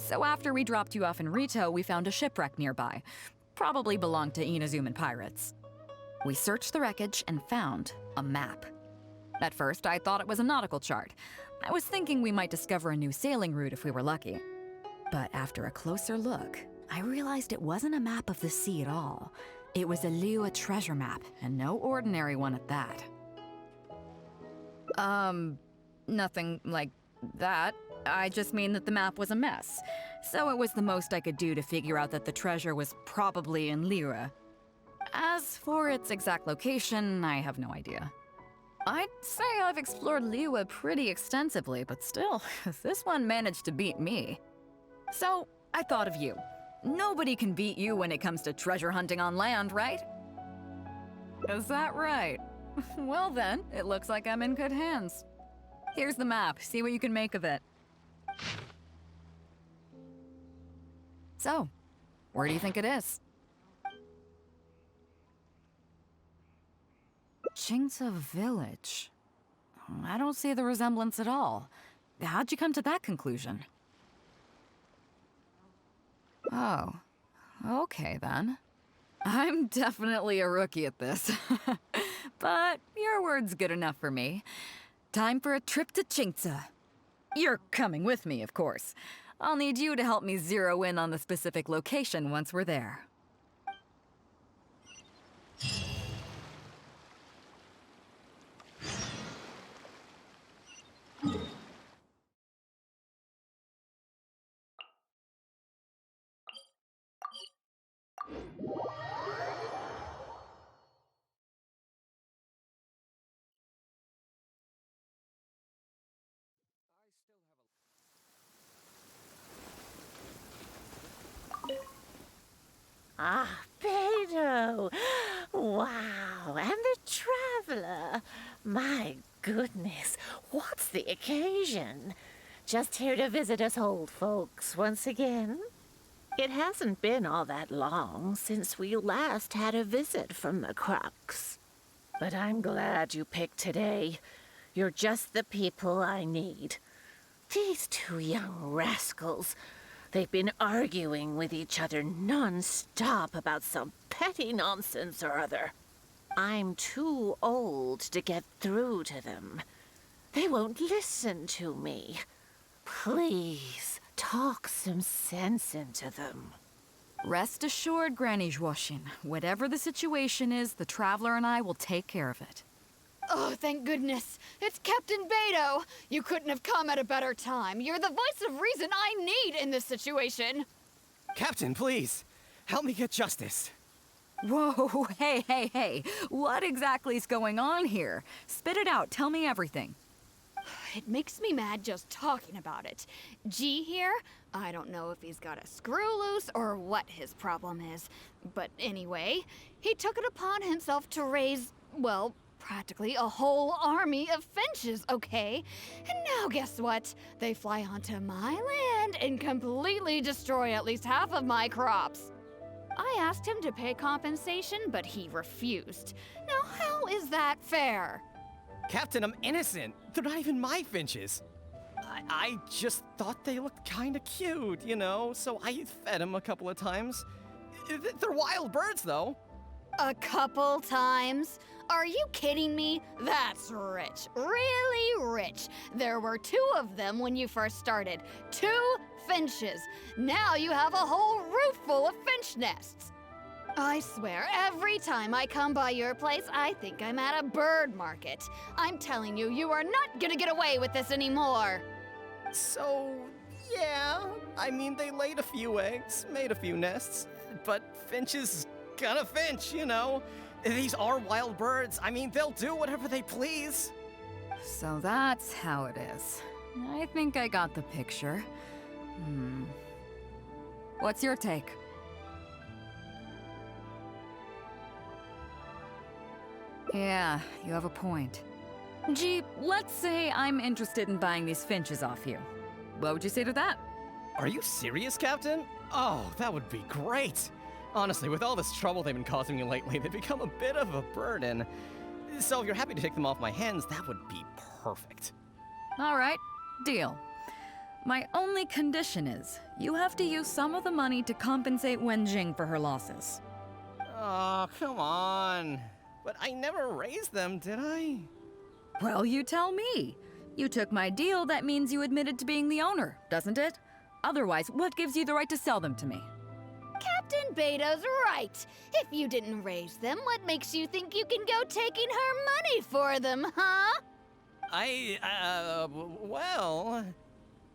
So after we dropped you off in Rito, we found a shipwreck nearby. Probably belonged to Inazuman pirates. We searched the wreckage and found a map. At first, I thought it was a nautical chart. I was thinking we might discover a new sailing route if we were lucky. But after a closer look, I realized it wasn't a map of the sea at all. It was a Liyue treasure map, and no ordinary one at that. Nothing like that. I just mean that the map was a mess. So it was the most I could do to figure out that the treasure was probably in Liyue. As for its exact location, I have no idea. I'd say I've explored Liyue pretty extensively, but still, this one managed to beat me. So, I thought of you. Nobody can beat you when it comes to treasure hunting on land, right? Is that right? Well then, it looks like I'm in good hands. Here's the map, see what you can make of it. So, where do you think it is? Qingce Village. I don't see the resemblance at all. How'd you come to that conclusion? Oh, okay then. I'm definitely a rookie at this. But your word's good enough for me. Time for a trip to Qingce. You're coming with me, of course. I'll need you to help me zero in on the specific location once we're there. Ah, Beidou! Wow, and the traveler! My goodness, what's the occasion? Just here to visit us old folks once again? It hasn't been all that long since we last had a visit from the Crux. But I'm glad you picked today. You're just the people I need. These two young rascals, they've been arguing with each other non-stop about some petty nonsense or other. I'm too old to get through to them. They won't listen to me. Please, talk some sense into them. Rest assured, Granny Zhuoxin, whatever the situation is, the Traveler and I will take care of it. Oh, thank goodness. It's Captain Beidou. You couldn't have come at a better time. You're the voice of reason I need in this situation. Captain, please, help me get justice. Whoa, hey. What exactly is going on here? Spit it out, tell me everything. It makes me mad just talking about it. G here, I don't know if he's got a screw loose or what his problem is. But anyway, he took it upon himself to raise, well, practically a whole army of finches, okay? And now guess what? They fly onto my land and completely destroy at least half of my crops. I asked him to pay compensation, but he refused. Now how is that fair? Captain, I'm innocent. They're not even my finches. I just thought they looked kinda cute, you know, so I fed them a couple of times. They're wild birds, though. A couple times? Are you kidding me? That's rich. Really rich. There were 2 of them when you first started. 2 finches. Now you have a whole roof full of finch nests. I swear, every time I come by your place, I think I'm at a bird market. I'm telling you, you are not gonna get away with this anymore. So, yeah, I mean, they laid a few eggs, made a few nests, but finches gonna finch, you know? These are wild birds. I mean, they'll do whatever they please. So that's how it is. I think I got the picture. What's your take? Yeah, you have a point. Gee, let's say I'm interested in buying these finches off you. What would you say to that? Are you serious, Captain? Oh, that would be great. Honestly, with all this trouble they've been causing me lately, they've become a bit of a burden. So if you're happy to take them off my hands, that would be perfect. All right, deal. My only condition is, you have to use some of the money to compensate Wenjing for her losses. Oh, come on. But I never raised them, did I? Well, you tell me. You took my deal, that means you admitted to being the owner, doesn't it? Otherwise, what gives you the right to sell them to me? Captain Beidou's right. If you didn't raise them, what makes you think you can go taking her money for them, huh? Well...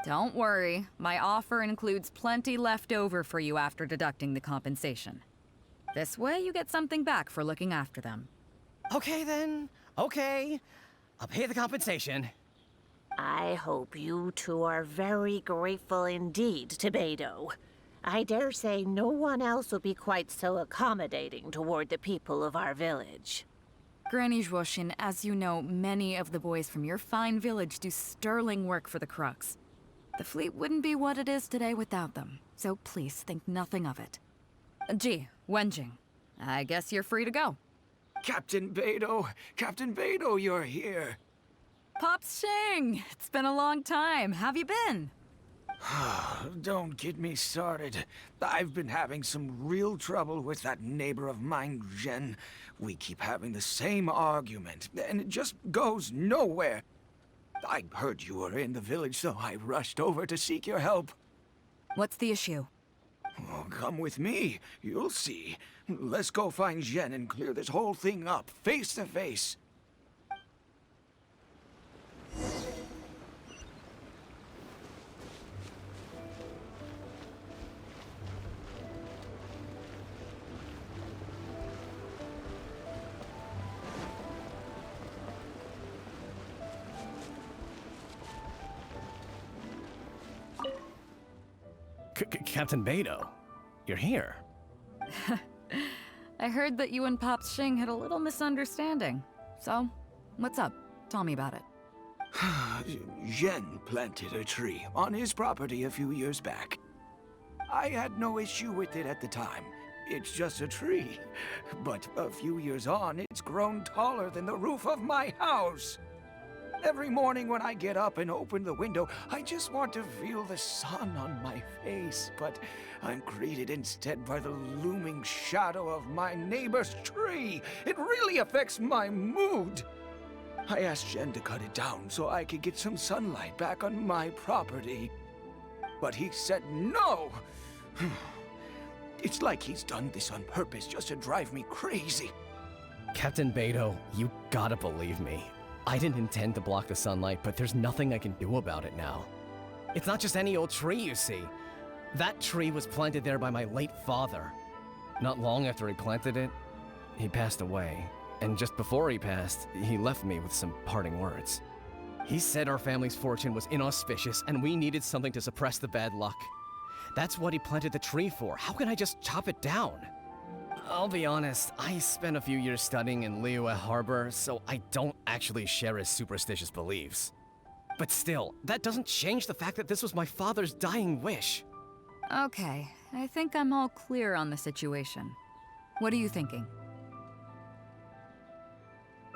Don't worry, my offer includes plenty left over for you after deducting the compensation. This way, you get something back for looking after them. Okay then, okay. I'll pay the compensation. I hope you two are very grateful indeed to Beidou. I dare say no one else will be quite so accommodating toward the people of our village. Granny Zhuoshin, as you know, many of the boys from your fine village do sterling work for the Crux. The fleet wouldn't be what it is today without them, so please think nothing of it. Gee, Wenjing, I guess you're free to go. Captain Beidou, you're here. Pops Shing, it's been a long time. How have you been? Don't get me started. I've been having some real trouble with that neighbor of mine, Zhen. We keep having the same argument, and it just goes nowhere. I heard you were in the village, so I rushed over to seek your help. What's the issue? Oh, come with me. You'll see. Let's go find Zhen and clear this whole thing up, face to face. Captain Beidou, you're here. I heard that you and Pops Shing had a little misunderstanding. So, what's up? Tell me about it. Zhen planted a tree on his property a few years back. I had no issue with it at the time. It's just a tree. But a few years on, it's grown taller than the roof of my house. Every morning when I get up and open the window, I just want to feel the sun on my face. But I'm greeted instead by the looming shadow of my neighbor's tree. It really affects my mood. I asked Zhen to cut it down so I could get some sunlight back on my property. But he said no. It's like he's done this on purpose just to drive me crazy. Captain Beidou, you gotta believe me. I didn't intend to block the sunlight, but there's nothing I can do about it now. It's not just any old tree, you see. That tree was planted there by my late father. Not long after he planted it, he passed away. And just before he passed, he left me with some parting words. He said our family's fortune was inauspicious and we needed something to suppress the bad luck. That's what he planted the tree for. How can I just chop it down? I'll be honest, I spent a few years studying in Liyue Harbor, so I don't actually share his superstitious beliefs. But still, that doesn't change the fact that this was my father's dying wish. Okay, I think I'm all clear on the situation. What are you thinking?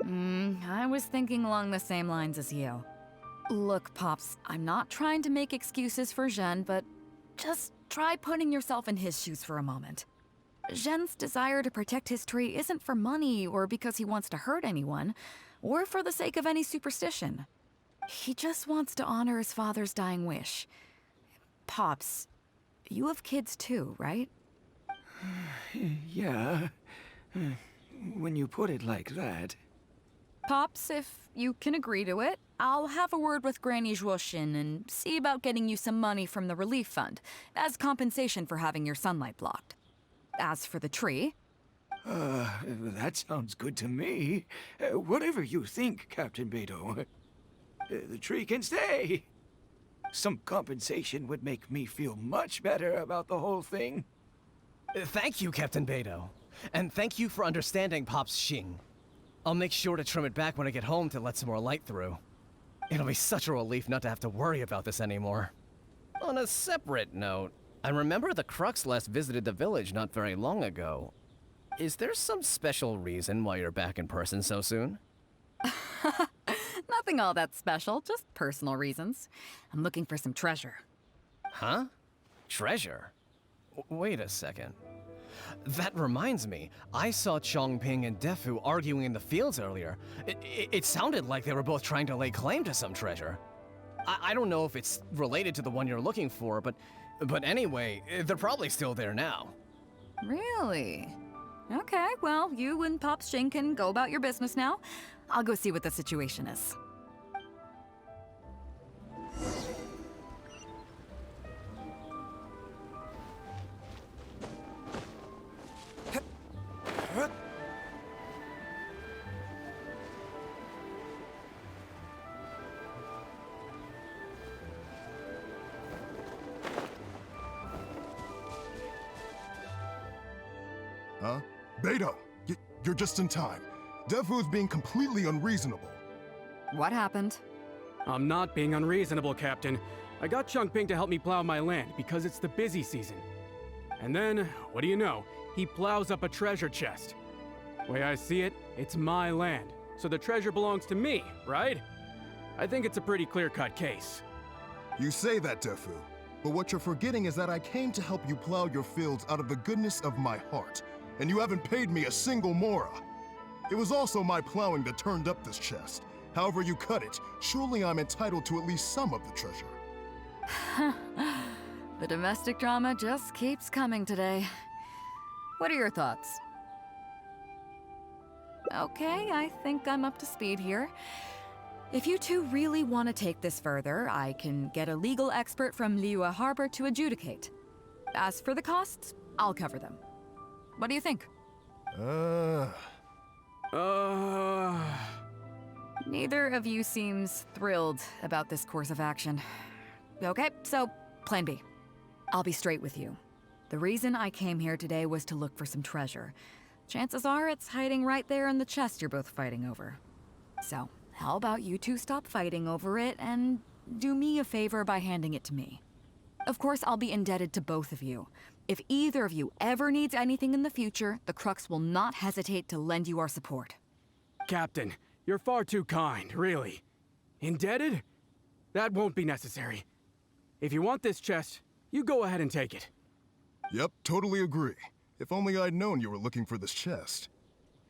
I was thinking along the same lines as you. Look, Pops, I'm not trying to make excuses for Zhen, but just try putting yourself in his shoes for a moment. Zhen's desire to protect his tree isn't for money or because he wants to hurt anyone, or for the sake of any superstition. He just wants to honor his father's dying wish. Pops, you have kids too, right? Yeah, when you put it like that. Pops, if you can agree to it, I'll have a word with Granny Zhuoshin and see about getting you some money from the relief fund as compensation for having your sunlight blocked. As for the tree... That sounds good to me. Whatever you think, Captain Beidou. The tree can stay. Some compensation would make me feel much better about the whole thing. Thank you, Captain Beidou. And thank you for understanding Pops Shing. I'll make sure to trim it back when I get home to let some more light through. It'll be such a relief not to have to worry about this anymore. On a separate note, I remember the Crux last visited the village not very long ago. Is there some special reason why you're back in person so soon? Nothing Nothing all that special, just personal reasons. I'm looking for some treasure. Huh? Treasure? Wait a second. That reminds me, I saw Chongping and Defu arguing in the fields earlier. It sounded like they were both trying to lay claim to some treasure. I don't know if it's related to the one you're looking for, but anyway, they're probably still there now. Really? Okay, well, you and Pop Shing can go about your business now. I'll go see what the situation is. Huh? Beidou, you're just in time. Defu is being completely unreasonable. What happened? I'm not being unreasonable, Captain. I got Chongping to help me plow my land because it's the busy season. And then, what do you know? He plows up a treasure chest. Way I see it, it's my land, so the treasure belongs to me, right? I think it's a pretty clear-cut case. You say that, Defu, but what you're forgetting is that I came to help you plow your fields out of the goodness of my heart, and you haven't paid me a single mora. It was also my plowing that turned up this chest. However you cut it, surely I'm entitled to at least some of the treasure. The domestic drama just keeps coming today. What are your thoughts? Okay, I think I'm up to speed here. If you two really want to take this further, I can get a legal expert from Liyue Harbor to adjudicate. As for the costs, I'll cover them. What do you think? Neither of you seems thrilled about this course of action. Okay, so plan B. I'll be straight with you. The reason I came here today was to look for some treasure. Chances are it's hiding right there in the chest you're both fighting over. So, how about you two stop fighting over it and do me a favor by handing it to me? Of course, I'll be indebted to both of you. If either of you ever needs anything in the future, the Crux will not hesitate to lend you our support. Captain, you're far too kind, really. Indebted? That won't be necessary. If you want this chest, you go ahead and take it. Yep, totally agree. If only I'd known you were looking for this chest.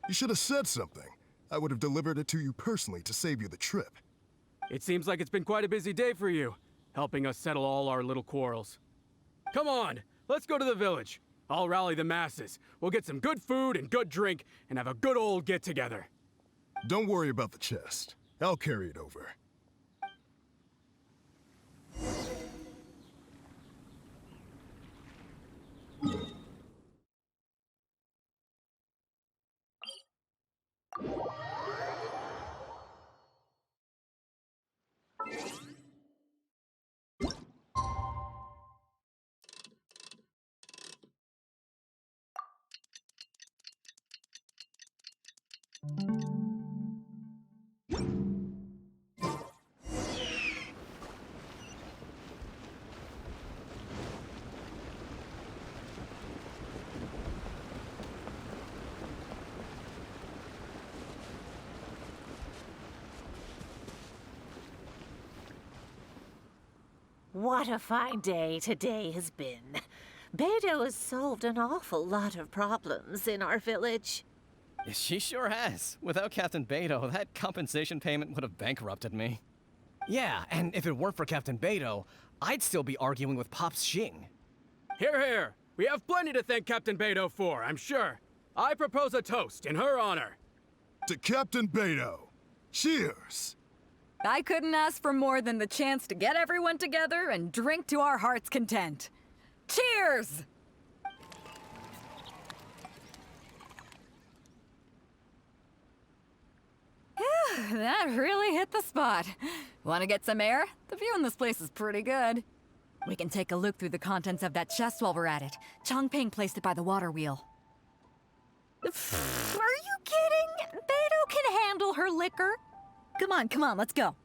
You should have said something. I would have delivered it to you personally to save you the trip. It seems like it's been quite a busy day for you, helping us settle all our little quarrels. Come on, let's go to the village. I'll rally the masses. We'll get some good food and good drink and have a good old get-together. Don't worry about the chest. I'll carry it over. What a fine day today has been. Beidou has solved an awful lot of problems in our village. She sure has. Without Captain Beidou, that compensation payment would have bankrupted me. Yeah, and if it weren't for Captain Beidou, I'd still be arguing with Pop Shing. Hear, hear! We have plenty to thank Captain Beidou for, I'm sure. I propose a toast in her honor. To Captain Beidou. Cheers! I couldn't ask for more than the chance to get everyone together and drink to our heart's content. Cheers! Phew, that really hit the spot. Want to get some air? The view in this place is pretty good. We can take a look through the contents of that chest while we're at it. Chongping placed it by the water wheel. Are you kidding? Beidou can handle her liquor. Come on, let's go.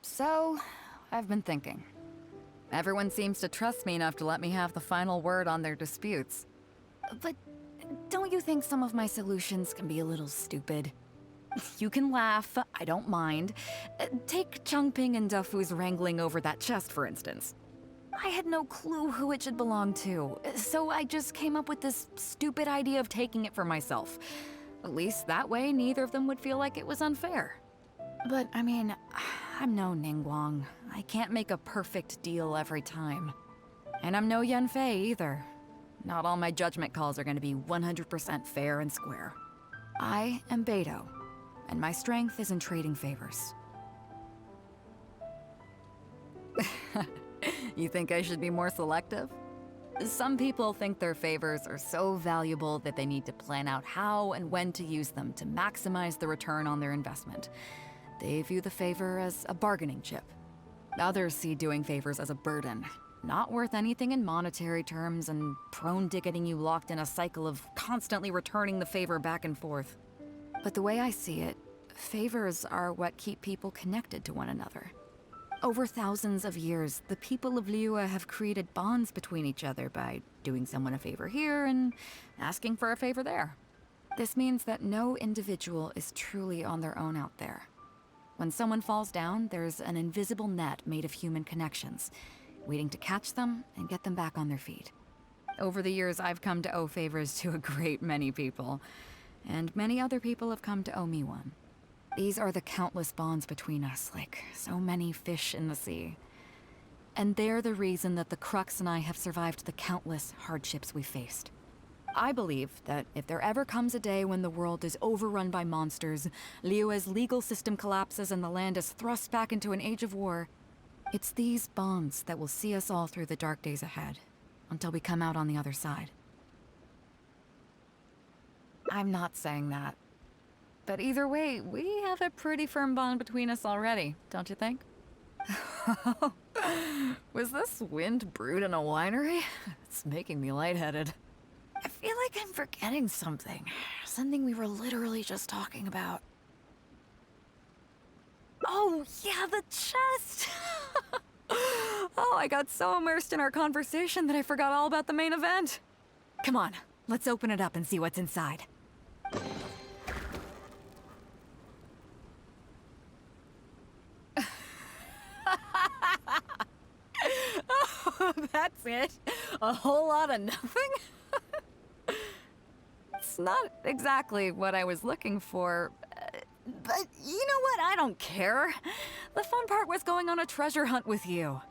So, I've been thinking. Everyone seems to trust me enough to let me have the final word on their disputes. But don't you think some of my solutions can be a little stupid? You can laugh, I don't mind. Take Changping and Dufu's wrangling over that chest, for instance. I had no clue who it should belong to, so I just came up with this stupid idea of taking it for myself. At least that way, neither of them would feel like it was unfair. But, I mean, I'm no Ningguang. I can't make a perfect deal every time. And I'm no Yanfei either. Not all my judgment calls are going to be 100% fair and square. I am Beidou, and my strength is in trading favors. You think I should be more selective? Some people think their favors are so valuable that they need to plan out how and when to use them to maximize the return on their investment. They view the favor as a bargaining chip. Others see doing favors as a burden, not worth anything in monetary terms and prone to getting you locked in a cycle of constantly returning the favor back and forth. But the way I see it, favors are what keep people connected to one another. Over thousands of years, the people of Liyue have created bonds between each other by doing someone a favor here and asking for a favor there. This means that no individual is truly on their own out there. When someone falls down, there's an invisible net made of human connections, waiting to catch them and get them back on their feet. Over the years, I've come to owe favors to a great many people, and many other people have come to owe me one. These are the countless bonds between us, like so many fish in the sea. And they're the reason that the Crux and I have survived the countless hardships we faced. I believe that if there ever comes a day when the world is overrun by monsters, Liyue's legal system collapses and the land is thrust back into an age of war, it's these bonds that will see us all through the dark days ahead, until we come out on the other side. I'm not saying that. But either way, we have a pretty firm bond between us already, don't you think? Was this wind brewed in a winery? It's making me lightheaded. I feel like I'm forgetting something. Something we were literally just talking about. Oh, yeah, the chest! Oh, I got so immersed in our conversation that I forgot all about the main event. Come on, let's open it up and see what's inside. Oh, that's it? A whole lot of nothing? It's not exactly what I was looking for, but you know what? I don't care. The fun part was going on a treasure hunt with you.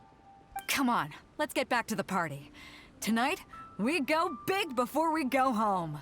Come on, let's get back to the party. Tonight, we go big before we go home.